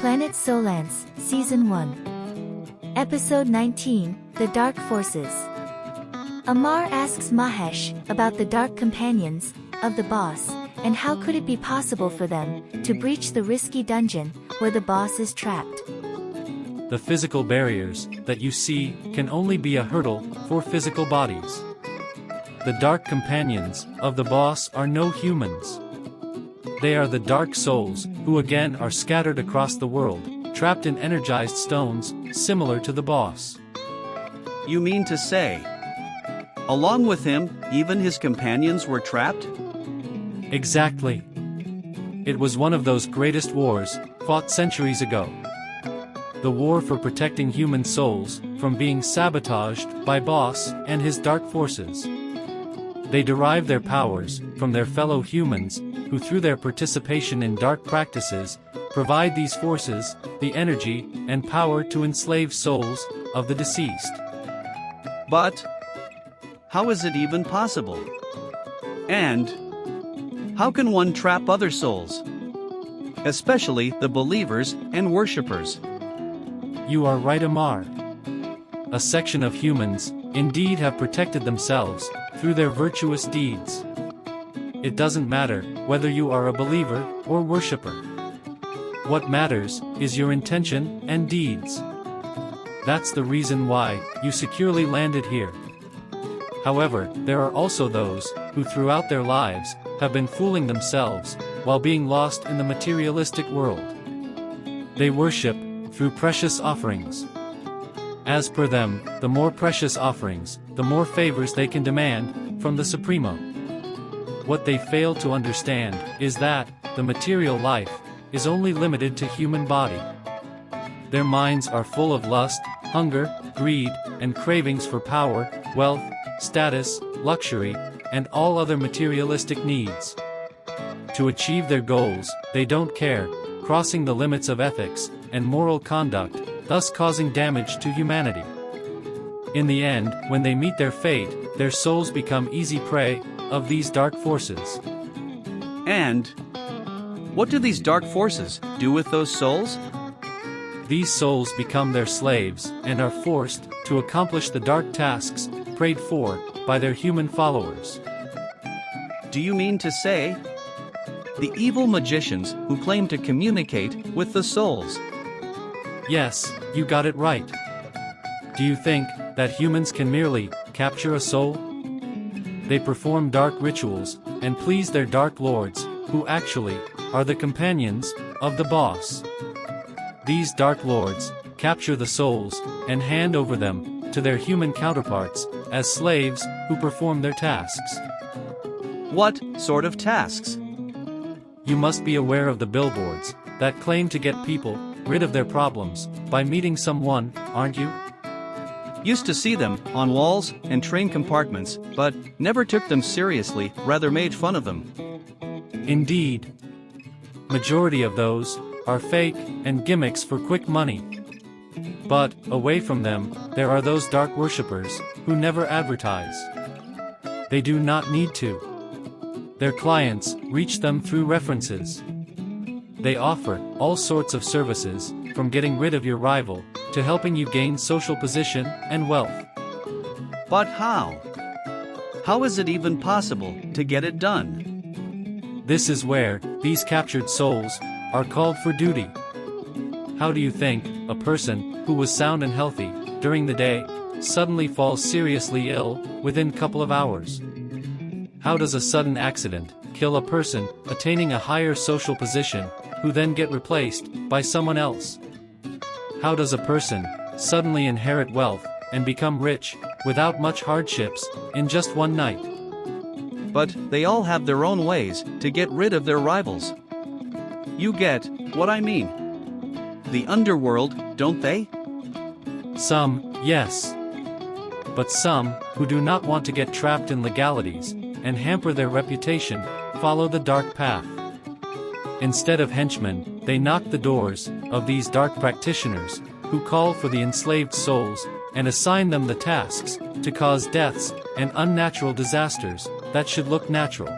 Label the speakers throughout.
Speaker 1: Planet Soulance, Season 1. Episode 19, The Dark Forces. Amar asks Mahesh about the dark companions of the boss, and how could it be possible for them to breach the risky dungeon where the boss is trapped.
Speaker 2: The physical barriers that you see can only be a hurdle for physical bodies. The dark companions of the boss are no humans. They are the dark souls, who again are scattered across the world, trapped in energized stones, similar to the boss.
Speaker 3: You mean to say, along with him, even his companions were trapped?
Speaker 2: Exactly. It was one of those greatest wars, fought centuries ago. The war for protecting human souls from being sabotaged by boss and his dark forces. They derive their powers from their fellow humans, who through their participation in dark practices, provide these forces the energy and power to enslave souls of the deceased.
Speaker 3: But how is it even possible? And how can one trap other souls? Especially the believers and worshippers.
Speaker 2: You are right, Amar. A section of humans, indeed, have protected themselves through their virtuous deeds. It doesn't matter whether you are a believer or worshipper. What matters is your intention and deeds. That's the reason why you securely landed here. However, there are also those who throughout their lives have been fooling themselves while being lost in the materialistic world. They worship through precious offerings. As per them, the more precious offerings, the more favors they can demand from the Supremo. What they fail to understand is that the material life is only limited to human body. Their minds are full of lust, hunger, greed, and cravings for power, wealth, status, luxury, and all other materialistic needs. To achieve their goals, they don't care, crossing the limits of ethics and moral conduct, thus causing damage to humanity. In the end, when they meet their fate, their souls become easy prey of these dark forces.
Speaker 3: And what do these dark forces do with those souls?
Speaker 2: These souls become their slaves and are forced to accomplish the dark tasks prayed for by their human followers.
Speaker 3: Do you mean to say the evil magicians who claim to communicate with the souls?
Speaker 2: Yes, you got it right. Do you think that humans can merely capture a soul? They perform dark rituals and please their dark lords, who actually are the companions of the boss. These dark lords capture the souls and hand over them to their human counterparts as slaves who perform their tasks.
Speaker 3: What sort of tasks?
Speaker 2: You must be aware of the billboards that claim to get people rid of their problems by meeting someone, aren't you?
Speaker 3: Used to see them on walls and train compartments, but never took them seriously, rather made fun of them.
Speaker 2: Indeed. Majority of those are fake and gimmicks for quick money. But, away from them, there are those dark worshippers who never advertise. They do not need to. Their clients reach them through references. They offer all sorts of services, from getting rid of your rival, to helping you gain social position and wealth.
Speaker 3: But how? How is it even possible to get it done?
Speaker 2: This is where these captured souls are called for duty. How do you think a person who was sound and healthy during the day suddenly falls seriously ill within a couple of hours? How does a sudden accident kill a person attaining a higher social position who then get replaced by someone else? How does a person suddenly inherit wealth and become rich without much hardships in just one night?
Speaker 3: But they all have their own ways to get rid of their rivals. You get what I mean. The underworld, don't they?
Speaker 2: Some, yes. But some, who do not want to get trapped in legalities and hamper their reputation, follow the dark path. Instead of henchmen, they knock the doors of these dark practitioners, who call for the enslaved souls, and assign them the tasks to cause deaths and unnatural disasters that should look natural.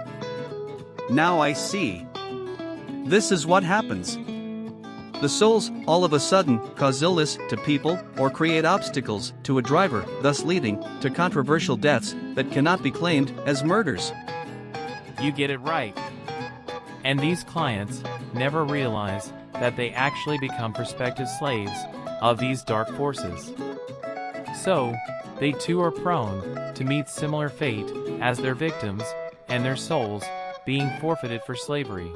Speaker 3: Now I see. This is what happens. The souls, all of a sudden, cause illness to people or create obstacles to a driver, thus leading to controversial deaths that cannot be claimed as murders.
Speaker 4: You get it right. And these clients never realize that they actually become prospective slaves of these dark forces. So, they too are prone to meet similar fate as their victims and their souls being forfeited for slavery.